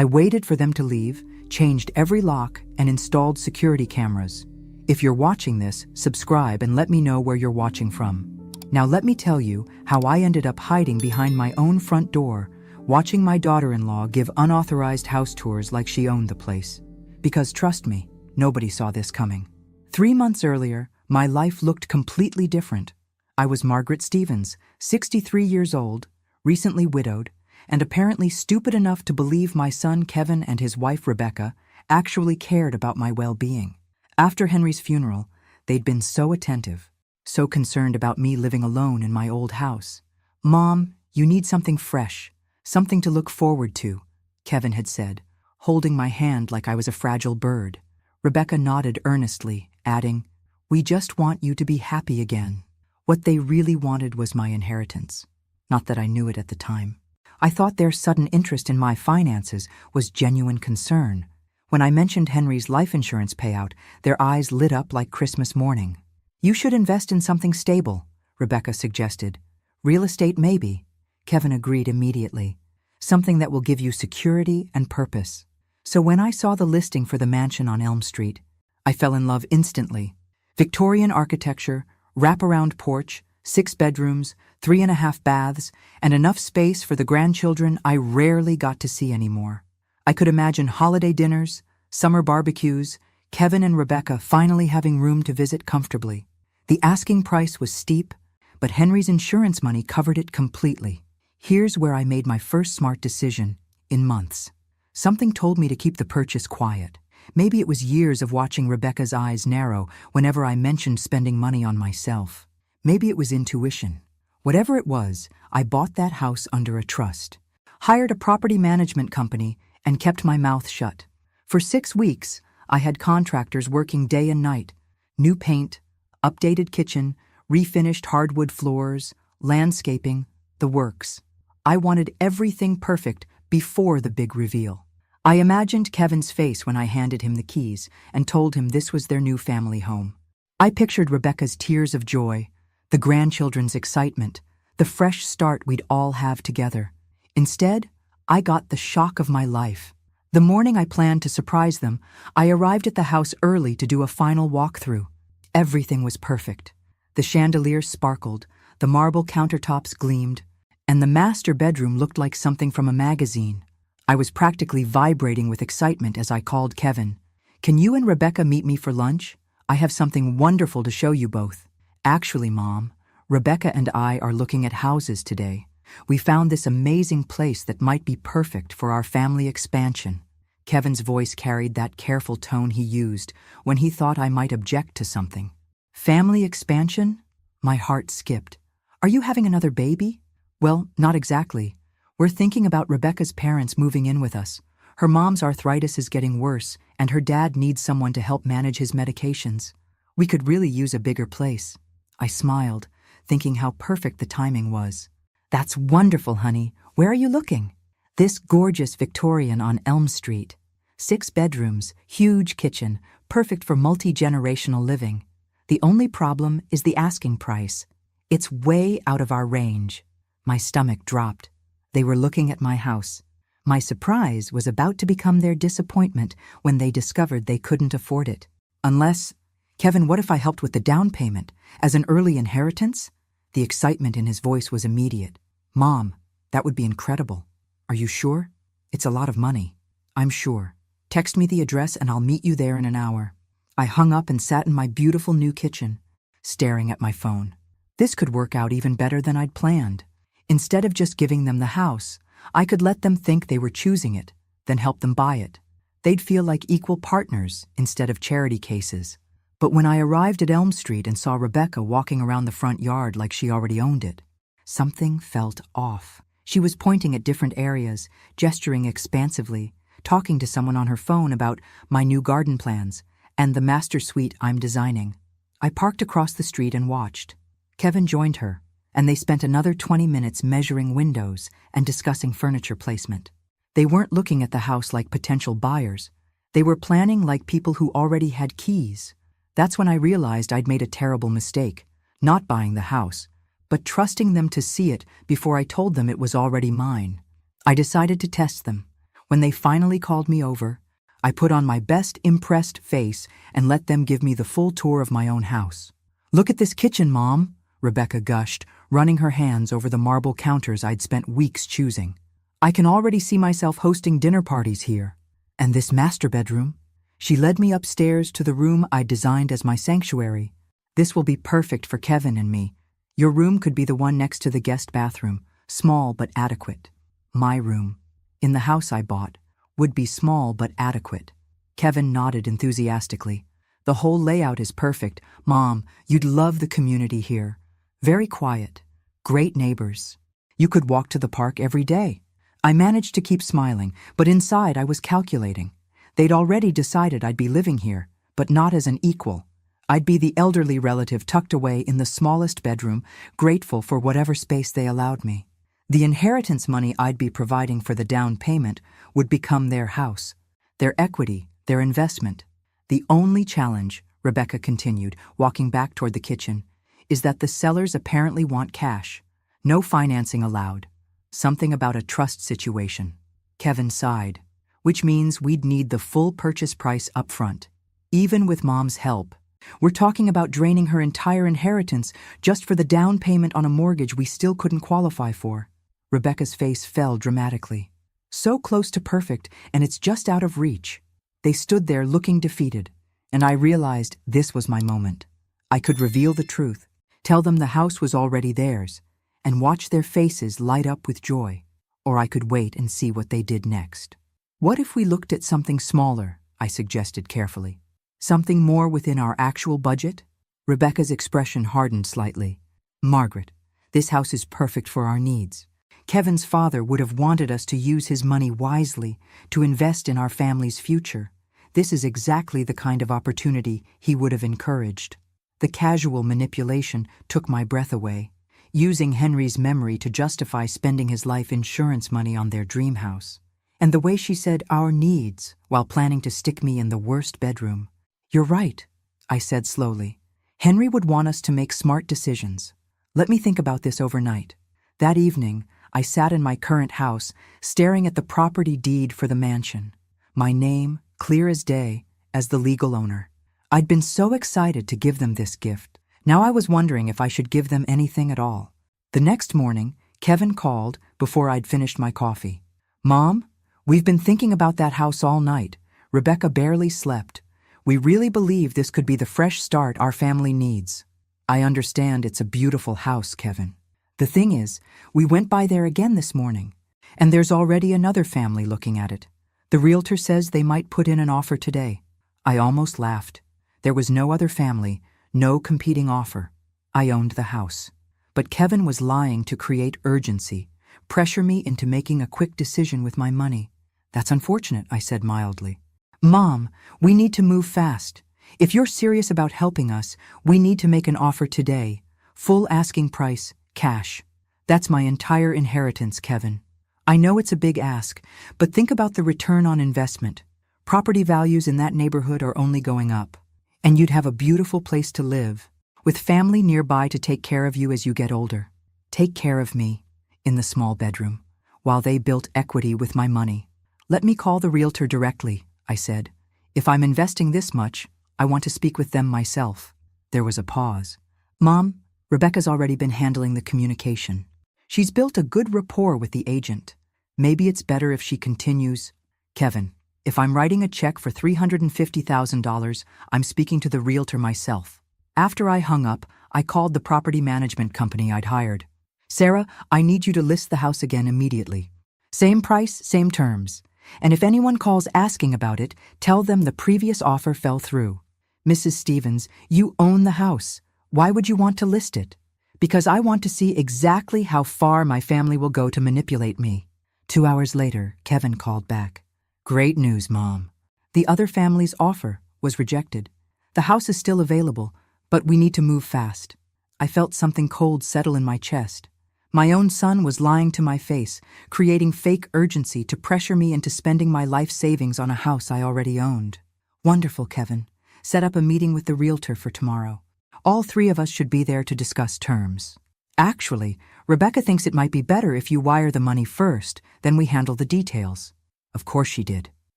I waited for them to leave, changed every lock, and installed security cameras. If you're watching this, subscribe and let me know where you're watching from. Now let me tell you how I ended up hiding behind my own front door, watching my daughter-in-law give unauthorized house tours like she owned the place. Because trust me, nobody saw this coming. 3 months earlier, my life looked completely different. I was Margaret Stevens, 63 years old, recently widowed, and apparently stupid enough to believe my son Kevin and his wife Rebecca actually cared about my well-being. After Henry's funeral, they'd been so attentive, so concerned about me living alone in my old house. "Mom, you need something fresh, something to look forward to," Kevin had said, holding my hand like I was a fragile bird. Rebecca nodded earnestly, adding, "We just want you to be happy again." What they really wanted was my inheritance. Not that I knew it at the time. I thought their sudden interest in my finances was genuine concern. When I mentioned Henry's life insurance payout, their eyes lit up like Christmas morning. "You should invest in something stable," Rebecca suggested. "Real estate maybe." Kevin agreed immediately. "Something that will give you security and purpose." So when I saw the listing for the mansion on Elm Street, I fell in love instantly. Victorian architecture, wraparound porch, 6 bedrooms, 3.5 baths, and enough space for the grandchildren I rarely got to see anymore. I could imagine holiday dinners, summer barbecues, Kevin and Rebecca finally having room to visit comfortably. The asking price was steep, but Henry's insurance money covered it completely. Here's where I made my first smart decision in months. Something told me to keep the purchase quiet. Maybe it was years of watching Rebecca's eyes narrow whenever I mentioned spending money on myself. Maybe it was intuition. Whatever it was, I bought that house under a trust, hired a property management company, and kept my mouth shut. For 6 weeks, I had contractors working day and night. New paint, updated kitchen, refinished hardwood floors, landscaping, the works. I wanted everything perfect before the big reveal. I imagined Kevin's face when I handed him the keys and told him this was their new family home. I pictured Rebecca's tears of joy, the grandchildren's excitement, the fresh start we'd all have together. Instead, I got the shock of my life. The morning I planned to surprise them, I arrived at the house early to do a final walkthrough. Everything was perfect. The chandeliers sparkled, the marble countertops gleamed, and the master bedroom looked like something from a magazine. I was practically vibrating with excitement as I called Kevin. "Can you and Rebecca meet me for lunch? I have something wonderful to show you both." "Actually, Mom, Rebecca and I are looking at houses today. We found this amazing place that might be perfect for our family expansion." Kevin's voice carried that careful tone he used when he thought I might object to something. "Family expansion?" My heart skipped. "Are you having another baby?" "Well, not exactly. We're thinking about Rebecca's parents moving in with us. Her mom's arthritis is getting worse, and her dad needs someone to help manage his medications. We could really use a bigger place." I smiled, thinking how perfect the timing was. "That's wonderful, honey. Where are you looking?" "This gorgeous Victorian on Elm Street. 6 bedrooms, huge kitchen, perfect for multi-generational living. The only problem is the asking price. It's way out of our range." My stomach dropped. They were looking at my house. My surprise was about to become their disappointment when they discovered they couldn't afford it. "Unless, Kevin, what if I helped with the down payment, as an early inheritance?" The excitement in his voice was immediate. "Mom, that would be incredible. Are you sure? It's a lot of money." "I'm sure. Text me the address and I'll meet you there in an hour." I hung up and sat in my beautiful new kitchen, staring at my phone. This could work out even better than I'd planned. Instead of just giving them the house, I could let them think they were choosing it, then help them buy it. They'd feel like equal partners instead of charity cases. But when I arrived at Elm Street and saw Rebecca walking around the front yard like she already owned it, something felt off. She was pointing at different areas, gesturing expansively, talking to someone on her phone about my new garden plans and the master suite I'm designing. I parked across the street and watched. Kevin joined her, and they spent another 20 minutes measuring windows and discussing furniture placement. They weren't looking at the house like potential buyers. They were planning like people who already had keys. That's when I realized I'd made a terrible mistake, not buying the house, but trusting them to see it before I told them it was already mine. I decided to test them. When they finally called me over, I put on my best impressed face and let them give me the full tour of my own house. "Look at this kitchen, Mom," Rebecca gushed, running her hands over the marble counters I'd spent weeks choosing. "I can already see myself hosting dinner parties here. And this master bedroom?" She led me upstairs to the room I'd designed as my sanctuary. "This will be perfect for Kevin and me. Your room could be the one next to the guest bathroom, small but adequate. My room, in the house I bought, would be small but adequate." Kevin nodded enthusiastically. "The whole layout is perfect. Mom, you'd love the community here. Very quiet. Great neighbors. You could walk to the park every day." I managed to keep smiling, but inside I was calculating. They'd already decided I'd be living here, but not as an equal. I'd be the elderly relative tucked away in the smallest bedroom, grateful for whatever space they allowed me. The inheritance money I'd be providing for the down payment would become their house, their equity, their investment. "The only challenge," Rebecca continued, walking back toward the kitchen, "is that the sellers apparently want cash. No financing allowed. Something about a trust situation." Kevin sighed. "Which means we'd need the full purchase price up front. Even with Mom's help. We're talking about draining her entire inheritance just for the down payment on a mortgage we still couldn't qualify for." Rebecca's face fell dramatically. "So close to perfect, and it's just out of reach." They stood there looking defeated, and I realized this was my moment. I could reveal the truth, tell them the house was already theirs, and watch their faces light up with joy. Or I could wait and see what they did next. "What if we looked at something smaller?" I suggested carefully. "Something more within our actual budget?" Rebecca's expression hardened slightly. "Margaret, this house is perfect for our needs. Kevin's father would have wanted us to use his money wisely, to invest in our family's future. This is exactly the kind of opportunity he would have encouraged." The casual manipulation took my breath away, using Henry's memory to justify spending his life insurance money on their dream house. And the way she said "our needs" while planning to stick me in the worst bedroom. "You're right," I said slowly. "Henry would want us to make smart decisions. Let me think about this overnight." That evening, I sat in my current house, staring at the property deed for the mansion. My name, clear as day, as the legal owner. I'd been so excited to give them this gift. Now I was wondering if I should give them anything at all. The next morning, Kevin called before I'd finished my coffee. "Mom, we've been thinking about that house all night." Rebecca barely slept. "We really believe this could be the fresh start our family needs." "I understand it's a beautiful house, Kevin. The thing is, we went by there again this morning, and there's already another family looking at it. The realtor says they might put in an offer today." I almost laughed. There was no other family, no competing offer. I owned the house. But Kevin was lying to create urgency, pressure me into making a quick decision with my money. "That's unfortunate," I said mildly. "Mom, we need to move fast. If you're serious about helping us, we need to make an offer today. Full asking price, cash. That's my entire inheritance, Kevin. I know it's a big ask, but think about the return on investment. Property values in that neighborhood are only going up. And you'd have a beautiful place to live, with family nearby to take care of you as you get older. Take care of me, in the small bedroom, while they built equity with my money. Let me call the realtor directly," I said. "If I'm investing this much, I want to speak with them myself." There was a pause. "Mom, Rebecca's already been handling the communication. She's built a good rapport with the agent. Maybe it's better if she continues." "Kevin, if I'm writing a check for $350,000, I'm speaking to the realtor myself." After I hung up, I called the property management company I'd hired. "Sarah, I need you to list the house again immediately. Same price, same terms. And if anyone calls asking about it, tell them the previous offer fell through. Mrs. Stevens, you own the house. Why would you want to list it?" "Because I want to see exactly how far my family will go to manipulate me." 2 hours later, Kevin called back. "Great news, Mom. The other family's offer was rejected. The house is still available, but we need to move fast." I felt something cold settle in my chest. My own son was lying to my face, creating fake urgency to pressure me into spending my life savings on a house I already owned. "Wonderful, Kevin. Set up a meeting with the realtor for tomorrow. All 3 of us should be there to discuss terms. Actually, Rebecca thinks it might be better if you wire the money first, then we handle the details." Of course she did.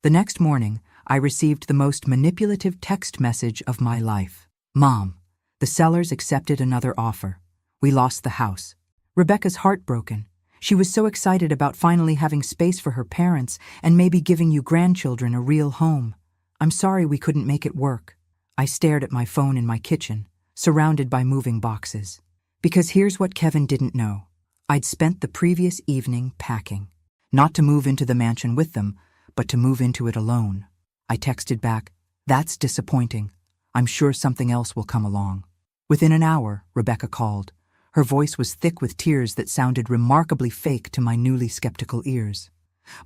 The next morning, I received the most manipulative text message of my life. Mom, the sellers accepted another offer. We lost the house. Rebecca's heartbroken. She was so excited about finally having space for her parents and maybe giving you grandchildren a real home. I'm sorry we couldn't make it work. I stared at my phone in my kitchen, surrounded by moving boxes. Because here's what Kevin didn't know. I'd spent the previous evening packing. Not to move into the mansion with them, but to move into it alone. I texted back, "That's disappointing. I'm sure something else will come along." Within an hour, Rebecca called. Her voice was thick with tears that sounded remarkably fake to my newly skeptical ears.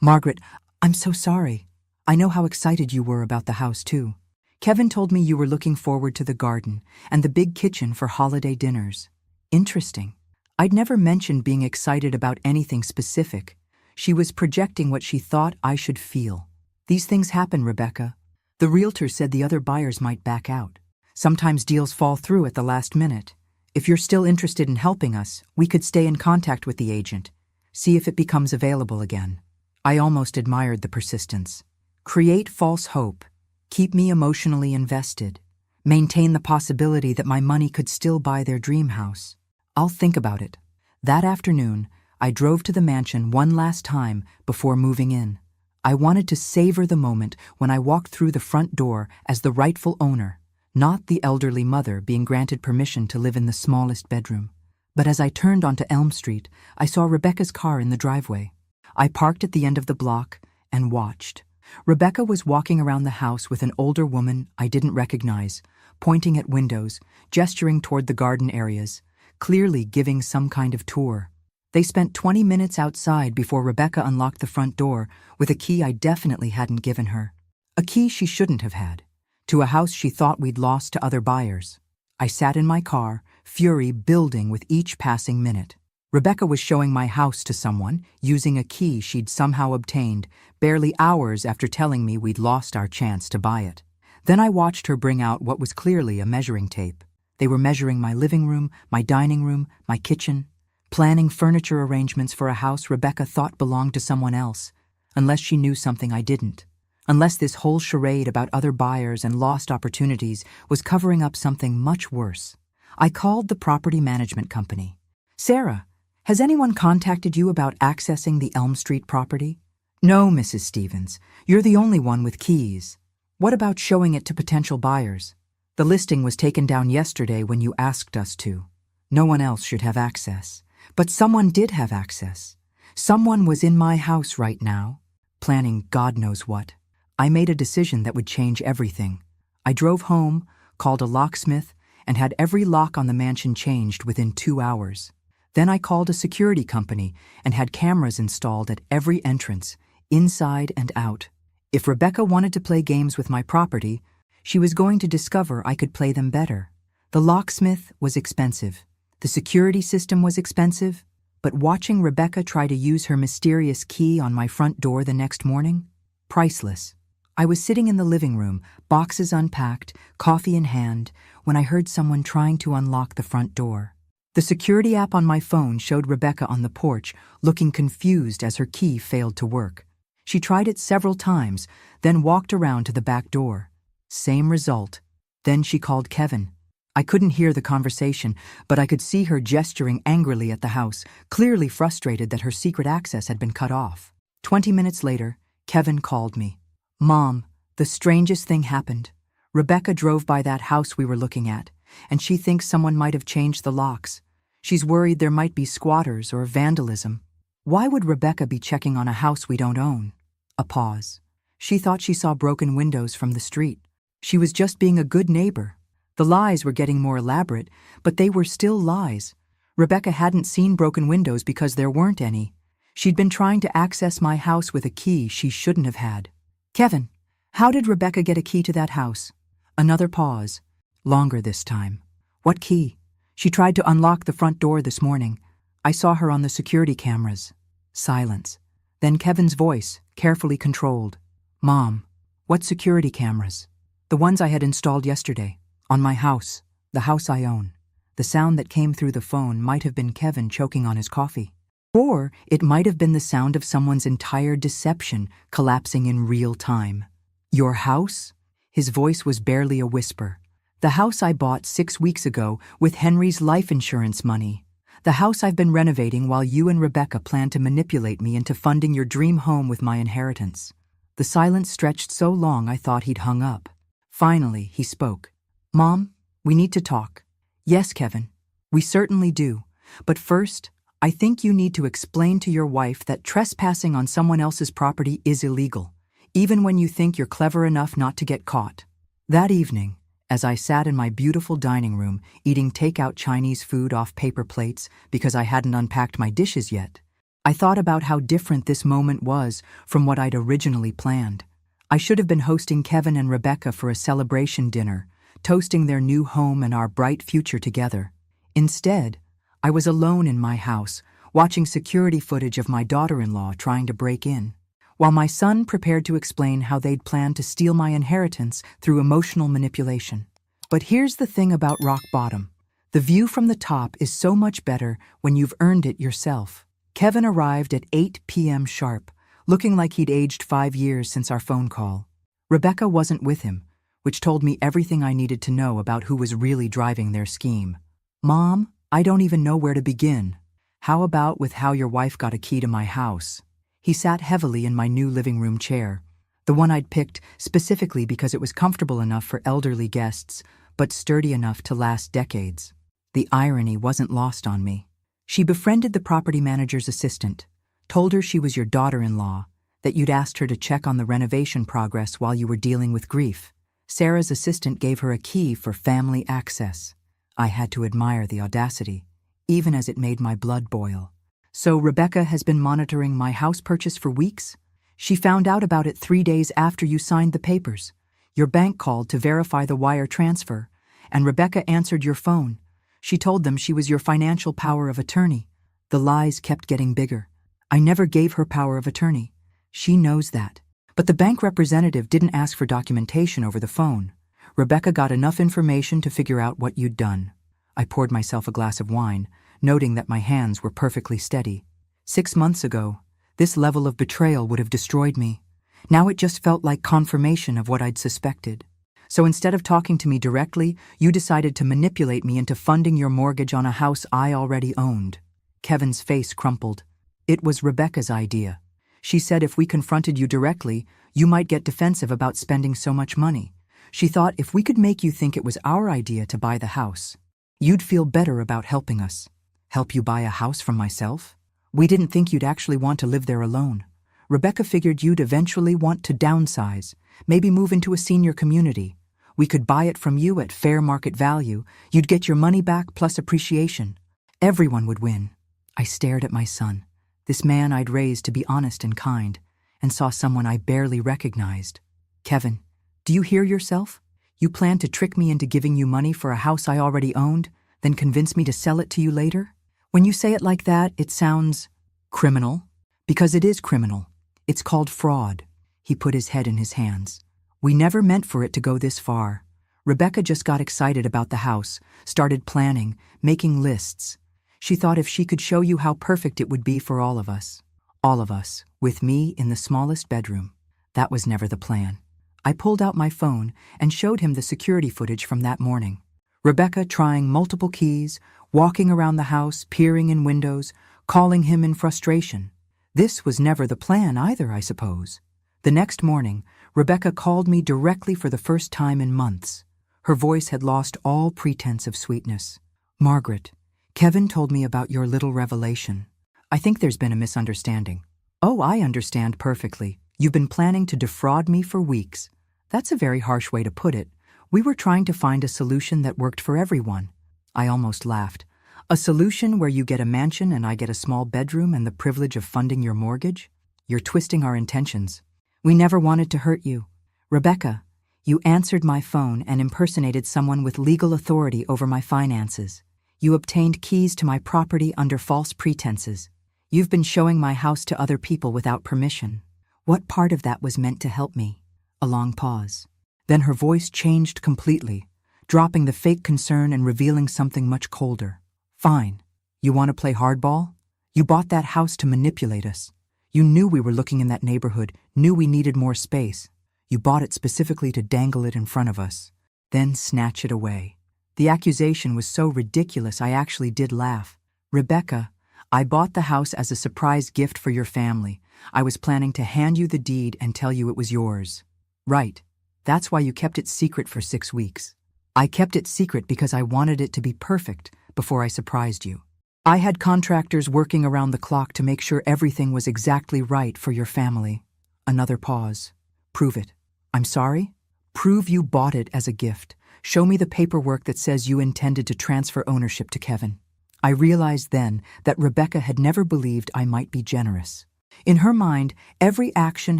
"Margaret, I'm so sorry. I know how excited you were about the house, too. Kevin told me you were looking forward to the garden and the big kitchen for holiday dinners. Interesting. I'd never mentioned being excited about anything specific. She was projecting what she thought I should feel. These things happen, Rebecca. The realtor said the other buyers might back out. Sometimes deals fall through at the last minute. If you're still interested in helping us, we could stay in contact with the agent. See if it becomes available again." I almost admired the persistence. Create false hope. Keep me emotionally invested. Maintain the possibility that my money could still buy their dream house. I'll think about it. That afternoon, I drove to the mansion one last time before moving in. I wanted to savor the moment when I walked through the front door as the rightful owner, not the elderly mother being granted permission to live in the smallest bedroom. But as I turned onto Elm Street, I saw Rebecca's car in the driveway. I parked at the end of the block and watched. Rebecca was walking around the house with an older woman I didn't recognize, pointing at windows, gesturing toward the garden areas, clearly giving some kind of tour. They spent 20 minutes outside before Rebecca unlocked the front door with a key I definitely hadn't given her. A key she shouldn't have had. To a house she thought we'd lost to other buyers. I sat in my car, fury building with each passing minute. Rebecca was showing my house to someone, using a key she'd somehow obtained, barely hours after telling me we'd lost our chance to buy it. Then I watched her bring out what was clearly a measuring tape. They were measuring my living room, my dining room, my kitchen, planning furniture arrangements for a house Rebecca thought belonged to someone else, unless she knew something I didn't. Unless this whole charade about other buyers and lost opportunities was covering up something much worse. I called the property management company. "Sarah, has anyone contacted you about accessing the Elm Street property?" "No, Mrs. Stevens. You're the only one with keys. What about showing it to potential buyers? The listing was taken down yesterday when you asked us to. No one else should have access. But someone did have access. Someone was in my house right now, planning God knows what. I made a decision that would change everything. I drove home, called a locksmith, and had every lock on the mansion changed within 2 hours. Then I called a security company and had cameras installed at every entrance, inside and out. If Rebecca wanted to play games with my property, she was going to discover I could play them better. The locksmith was expensive. The security system was expensive. But watching Rebecca try to use her mysterious key on my front door the next morning? Priceless. I was sitting in the living room, boxes unpacked, coffee in hand, when I heard someone trying to unlock the front door. The security app on my phone showed Rebecca on the porch, looking confused as her key failed to work. She tried it several times, then walked around to the back door. Same result. Then she called Kevin. I couldn't hear the conversation, but I could see her gesturing angrily at the house, clearly frustrated that her secret access had been cut off. 20 minutes later, Kevin called me. "Mom, the strangest thing happened. Rebecca drove by that house we were looking at, and she thinks someone might have changed the locks. She's worried there might be squatters or vandalism. Why would Rebecca be checking on a house we don't own?" A pause. She thought she saw broken windows from the street. She was just being a good neighbor. The lies were getting more elaborate, but they were still lies. Rebecca hadn't seen broken windows because there weren't any. She'd been trying to access my house with a key she shouldn't have had. "Kevin, how did Rebecca get a key to that house?" Another pause. Longer this time. "What key?" "She tried to unlock the front door this morning. I saw her on the security cameras." Silence. Then Kevin's voice, carefully controlled. "Mom, what security cameras?" "The ones I had installed yesterday. On my house. The house I own." The sound that came through the phone might have been Kevin choking on his coffee. Or it might have been the sound of someone's entire deception collapsing in real time. Your house? His voice was barely a whisper. The house I bought 6 weeks ago with Henry's life insurance money. The house I've been renovating while you and Rebecca plan to manipulate me into funding your dream home with my inheritance. The silence stretched so long I thought he'd hung up. Finally, he spoke. Mom, we need to talk. Yes, Kevin, we certainly do. But first, I think you need to explain to your wife that trespassing on someone else's property is illegal, even when you think you're clever enough not to get caught. That evening, as I sat in my beautiful dining room eating takeout Chinese food off paper plates because I hadn't unpacked my dishes yet, I thought about how different this moment was from what I'd originally planned. I should have been hosting Kevin and Rebecca for a celebration dinner, toasting their new home and our bright future together. Instead, I was alone in my house, watching security footage of my daughter-in-law trying to break in, while my son prepared to explain how they'd planned to steal my inheritance through emotional manipulation. But here's the thing about rock bottom. The view from the top is so much better when you've earned it yourself. Kevin arrived at 8 p.m. sharp, looking like he'd aged 5 years since our phone call. Rebecca wasn't with him, which told me everything I needed to know about who was really driving their scheme. Mom, I don't even know where to begin. How about with how your wife got a key to my house? He sat heavily in my new living room chair, the one I'd picked specifically because it was comfortable enough for elderly guests, but sturdy enough to last decades. The irony wasn't lost on me. She befriended the property manager's assistant, told her she was your daughter-in-law, that you'd asked her to check on the renovation progress while you were dealing with grief. Sarah's assistant gave her a key for family access. I had to admire the audacity, even as it made my blood boil. So Rebecca has been monitoring my house purchase for weeks? She found out about it 3 days after you signed the papers. Your bank called to verify the wire transfer, and Rebecca answered your phone. She told them she was your financial power of attorney. The lies kept getting bigger. I never gave her power of attorney. She knows that. But the bank representative didn't ask for documentation over the phone. Rebecca got enough information to figure out what you'd done. I poured myself a glass of wine, noting that my hands were perfectly steady. 6 months ago, this level of betrayal would have destroyed me. Now it just felt like confirmation of what I'd suspected. So instead of talking to me directly, you decided to manipulate me into funding your mortgage on a house I already owned. Kevin's face crumpled. It was Rebecca's idea. She said if we confronted you directly, you might get defensive about spending so much money. She thought if we could make you think it was our idea to buy the house, you'd feel better about helping us. Help you buy a house from myself? We didn't think you'd actually want to live there alone. Rebecca figured you'd eventually want to downsize, maybe move into a senior community. We could buy it from you at fair market value. You'd get your money back plus appreciation. Everyone would win. I stared at my son, this man I'd raised to be honest and kind, and saw someone I barely recognized. Kevin, do you hear yourself? You plan to trick me into giving you money for a house I already owned, then convince me to sell it to you later? When you say it like that, it sounds criminal. Because it is criminal. It's called fraud. He put his head in his hands. We never meant for it to go this far. Rebecca just got excited about the house, started planning, making lists. She thought if she could show you how perfect it would be for all of us, with me in the smallest bedroom. That was never the plan. I pulled out my phone and showed him the security footage from that morning. Rebecca trying multiple keys, walking around the house, peering in windows, calling him in frustration. This was never the plan either, I suppose. The next morning, Rebecca called me directly for the first time in months. Her voice had lost all pretense of sweetness. Margaret, Kevin told me about your little revelation. I think there's been a misunderstanding. Oh, I understand perfectly. You've been planning to defraud me for weeks. That's a very harsh way to put it. We were trying to find a solution that worked for everyone. I almost laughed. A solution where you get a mansion and I get a small bedroom and the privilege of funding your mortgage? You're twisting our intentions. We never wanted to hurt you. Rebecca, you answered my phone and impersonated someone with legal authority over my finances. You obtained keys to my property under false pretenses. You've been showing my house to other people without permission. What part of that was meant to help me? A long pause. Then her voice changed completely, dropping the fake concern and revealing something much colder. Fine. You want to play hardball? You bought that house to manipulate us. You knew we were looking in that neighborhood, knew we needed more space. You bought it specifically to dangle it in front of us, then snatch it away. The accusation was so ridiculous I actually did laugh. Rebecca, I bought the house as a surprise gift for your family. I was planning to hand you the deed and tell you it was yours. Right. That's why you kept it secret for 6 weeks. I kept it secret because I wanted it to be perfect before I surprised you. I had contractors working around the clock to make sure everything was exactly right for your family. Another pause. Prove it. I'm sorry? Prove you bought it as a gift. Show me the paperwork that says you intended to transfer ownership to Kevin. I realized then that Rebecca had never believed I might be generous. In her mind, every action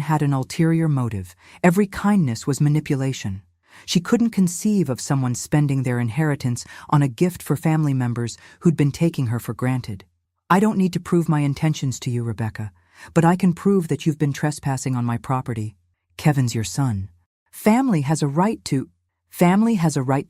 had an ulterior motive. Every kindness was manipulation. She couldn't conceive of someone spending their inheritance on a gift for family members who'd been taking her for granted. I don't need to prove my intentions to you, Rebecca, but I can prove that you've been trespassing on my property. Kevin's your son. Family has a right to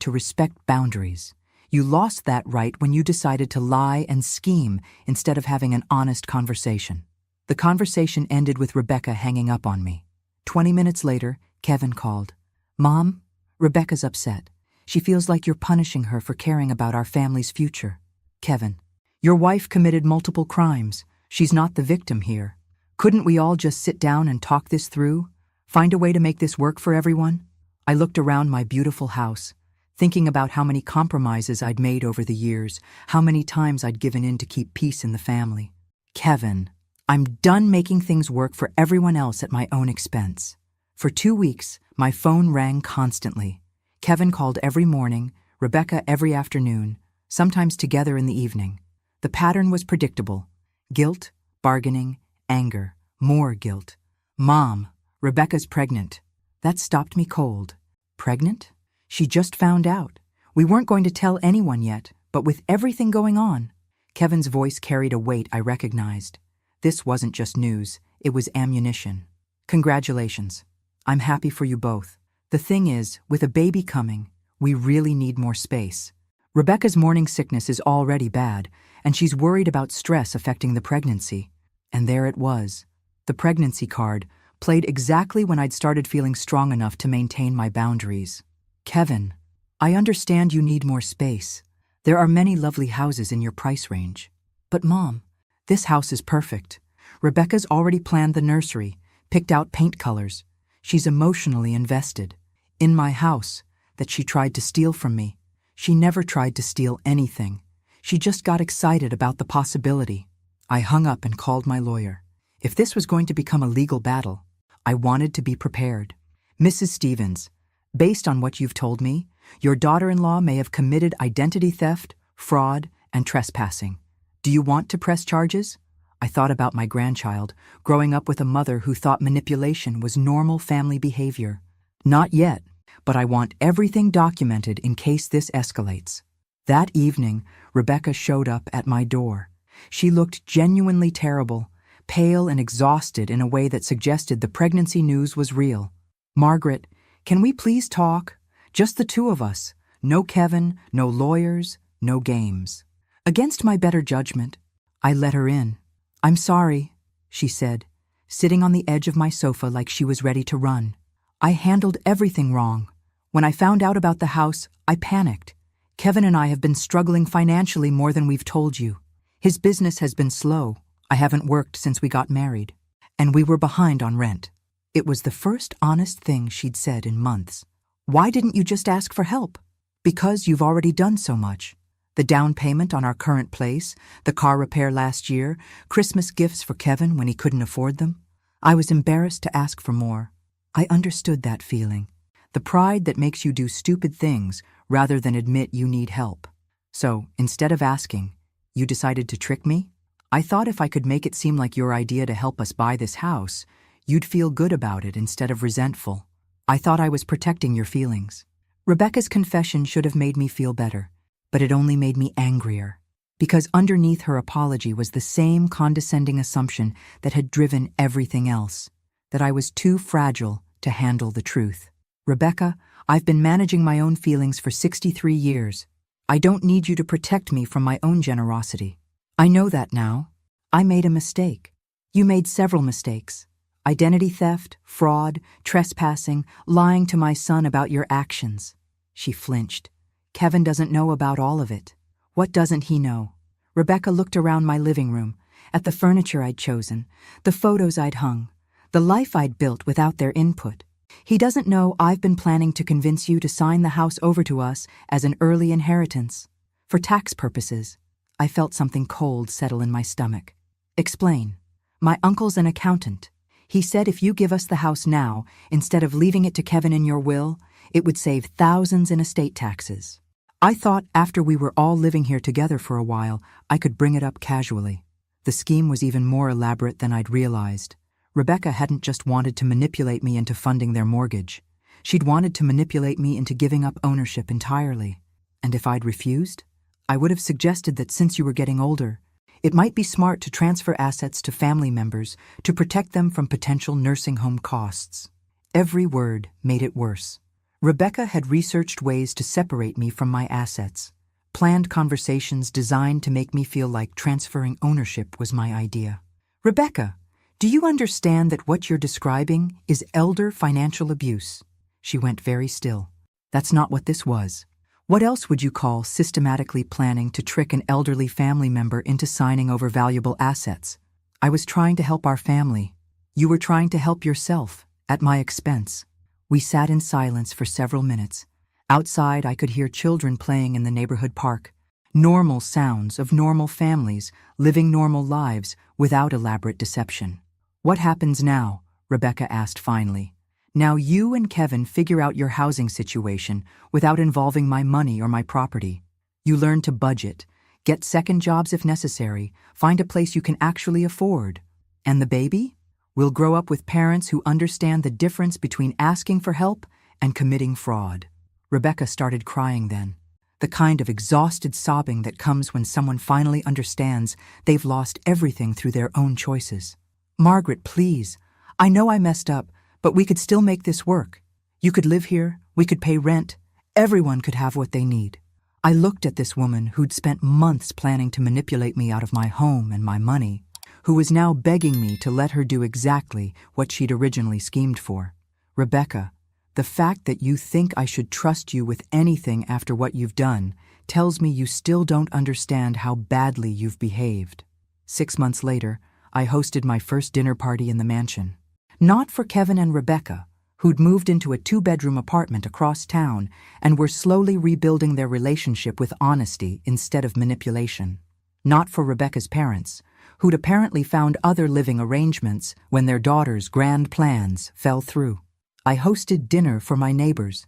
respect boundaries. You lost that right when you decided to lie and scheme instead of having an honest conversation. The conversation ended with Rebecca hanging up on me. 20 minutes later, Kevin called. Mom, Rebecca's upset. She feels like you're punishing her for caring about our family's future. Kevin, your wife committed multiple crimes. She's not the victim here. Couldn't we all just sit down and talk this through? Find a way to make this work for everyone? I looked around my beautiful house, thinking about how many compromises I'd made over the years, how many times I'd given in to keep peace in the family. Kevin, I'm done making things work for everyone else at my own expense. For 2 weeks, my phone rang constantly. Kevin called every morning, Rebecca every afternoon, sometimes together in the evening. The pattern was predictable. Guilt, bargaining, anger, more guilt. Mom, Rebecca's pregnant. That stopped me cold. Pregnant? She just found out. We weren't going to tell anyone yet, but with everything going on. Kevin's voice carried a weight I recognized. This wasn't just news, it was ammunition. Congratulations. I'm happy for you both. The thing is, with a baby coming, we really need more space. Rebecca's morning sickness is already bad, and she's worried about stress affecting the pregnancy. And there it was. The pregnancy card, played exactly when I'd started feeling strong enough to maintain my boundaries. Kevin, I understand you need more space. There are many lovely houses in your price range. But Mom, this house is perfect. Rebecca's already planned the nursery, picked out paint colors. She's emotionally invested. In my house, that she tried to steal from me. She never tried to steal anything. She just got excited about the possibility. I hung up and called my lawyer. If this was going to become a legal battle, I wanted to be prepared. Mrs. Stevens, based on what you've told me, your daughter-in-law may have committed identity theft, fraud, and trespassing. Do you want to press charges? I thought about my grandchild, growing up with a mother who thought manipulation was normal family behavior. Not yet, but I want everything documented in case this escalates. That evening, Rebecca showed up at my door. She looked genuinely terrible, pale and exhausted in a way that suggested the pregnancy news was real. Margaret, can we please talk? Just the two of us. No Kevin, no lawyers, no games. Against my better judgment, I let her in. I'm sorry, she said, sitting on the edge of my sofa like she was ready to run. I handled everything wrong. When I found out about the house, I panicked. Kevin and I have been struggling financially more than we've told you. His business has been slow. I haven't worked since we got married. And we were behind on rent. It was the first honest thing she'd said in months. Why didn't you just ask for help? Because you've already done so much. The down payment on our current place, the car repair last year, Christmas gifts for Kevin when he couldn't afford them. I was embarrassed to ask for more. I understood that feeling. The pride that makes you do stupid things rather than admit you need help. So, instead of asking, you decided to trick me? I thought if I could make it seem like your idea to help us buy this house, you'd feel good about it instead of resentful. I thought I was protecting your feelings. Rebecca's confession should have made me feel better, but it only made me angrier. Because underneath her apology was the same condescending assumption that had driven everything else, that I was too fragile to handle the truth. Rebecca, I've been managing my own feelings for 63 years. I don't need you to protect me from my own generosity. I know that now. I made a mistake. You made several mistakes. Identity theft, fraud, trespassing, lying to my son about your actions. She flinched. Kevin doesn't know about all of it. What doesn't he know? Rebecca looked around my living room, at the furniture I'd chosen, the photos I'd hung, the life I'd built without their input. He doesn't know I've been planning to convince you to sign the house over to us as an early inheritance. For tax purposes. I felt something cold settle in my stomach. Explain. My uncle's an accountant. He said if you give us the house now, instead of leaving it to Kevin in your will, it would save thousands in estate taxes. I thought after we were all living here together for a while, I could bring it up casually. The scheme was even more elaborate than I'd realized. Rebecca hadn't just wanted to manipulate me into funding their mortgage. She'd wanted to manipulate me into giving up ownership entirely. And if I'd refused, I would have suggested that since you were getting older, it might be smart to transfer assets to family members to protect them from potential nursing home costs. Every word made it worse. Rebecca had researched ways to separate me from my assets, planned conversations designed to make me feel like transferring ownership was my idea. Rebecca, do you understand that what you're describing is elder financial abuse? She went very still. That's not what this was. What else would you call systematically planning to trick an elderly family member into signing over valuable assets? I was trying to help our family. You were trying to help yourself, at my expense. We sat in silence for several minutes. Outside, I could hear children playing in the neighborhood park. Normal sounds of normal families living normal lives without elaborate deception. What happens now? Rebecca asked finally. Now you and Kevin figure out your housing situation without involving my money or my property. You learn to budget, get second jobs if necessary, find a place you can actually afford. And the baby? We'll grow up with parents who understand the difference between asking for help and committing fraud. Rebecca started crying then. The kind of exhausted sobbing that comes when someone finally understands they've lost everything through their own choices. Margaret, please. I know I messed up, but we could still make this work. You could live here, we could pay rent, everyone could have what they need. I looked at this woman who'd spent months planning to manipulate me out of my home and my money, who was now begging me to let her do exactly what she'd originally schemed for. Rebecca, the fact that you think I should trust you with anything after what you've done tells me you still don't understand how badly you've behaved. 6 months later, I hosted my first dinner party in the mansion. Not for Kevin and Rebecca, who'd moved into a 2-bedroom apartment across town and were slowly rebuilding their relationship with honesty instead of manipulation. Not for Rebecca's parents, who'd apparently found other living arrangements when their daughter's grand plans fell through. I hosted dinner for my neighbors.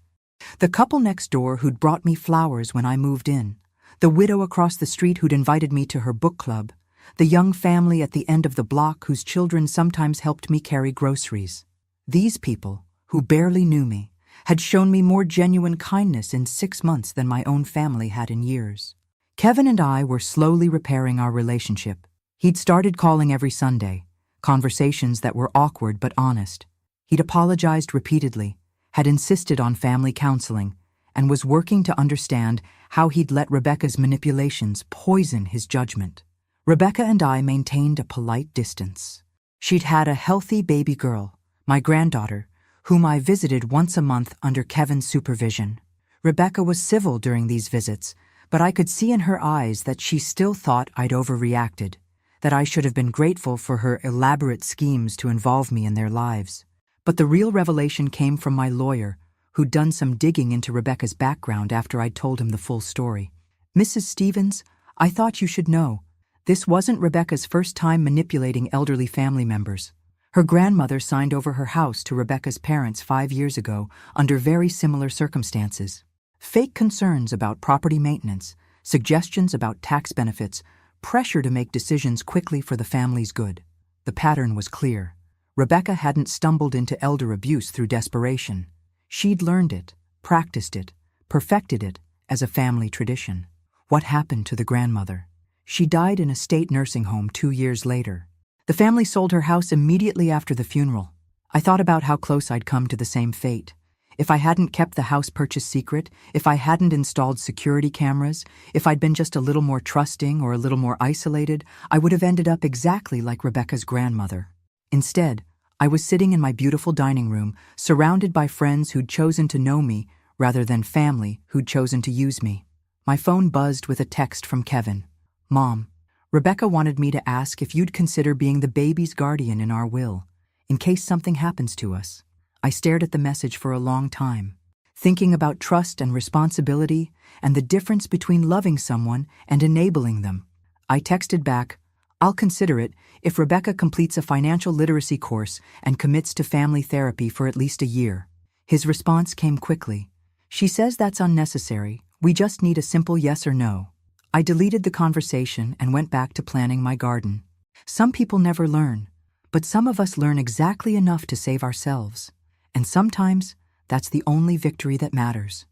The couple next door who'd brought me flowers when I moved in, the widow across the street who'd invited me to her book club, the young family at the end of the block whose children sometimes helped me carry groceries. These people, who barely knew me, had shown me more genuine kindness in 6 months than my own family had in years. Kevin and I were slowly repairing our relationship. He'd started calling every Sunday, conversations that were awkward but honest. He'd apologized repeatedly, had insisted on family counseling, and was working to understand how he'd let Rebecca's manipulations poison his judgment. Rebecca and I maintained a polite distance. She'd had a healthy baby girl, my granddaughter, whom I visited once a month under Kevin's supervision. Rebecca was civil during these visits, but I could see in her eyes that she still thought I'd overreacted, that I should have been grateful for her elaborate schemes to involve me in their lives. But the real revelation came from my lawyer, who'd done some digging into Rebecca's background after I'd told him the full story. Mrs. Stevens, I thought you should know. This wasn't Rebecca's first time manipulating elderly family members. Her grandmother signed over her house to Rebecca's parents 5 years ago under very similar circumstances. Fake concerns about property maintenance, suggestions about tax benefits, pressure to make decisions quickly for the family's good. The pattern was clear. Rebecca hadn't stumbled into elder abuse through desperation. She'd learned it, practiced it, perfected it as a family tradition. What happened to the grandmother? She died in a state nursing home 2 years later. The family sold her house immediately after the funeral. I thought about how close I'd come to the same fate. If I hadn't kept the house purchase secret, if I hadn't installed security cameras, if I'd been just a little more trusting or a little more isolated, I would have ended up exactly like Rebecca's grandmother. Instead, I was sitting in my beautiful dining room, surrounded by friends who'd chosen to know me rather than family who'd chosen to use me. My phone buzzed with a text from Kevin. "Mom, Rebecca wanted me to ask if you'd consider being the baby's guardian in our will, in case something happens to us." I stared at the message for a long time, thinking about trust and responsibility and the difference between loving someone and enabling them. I texted back, "I'll consider it if Rebecca completes a financial literacy course and commits to family therapy for at least a year." His response came quickly. "She says that's unnecessary. We just need a simple yes or no." I deleted the conversation and went back to planning my garden. Some people never learn, but some of us learn exactly enough to save ourselves. And sometimes, that's the only victory that matters.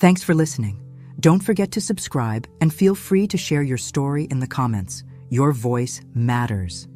Thanks for listening. Don't forget to subscribe and feel free to share your story in the comments. Your voice matters.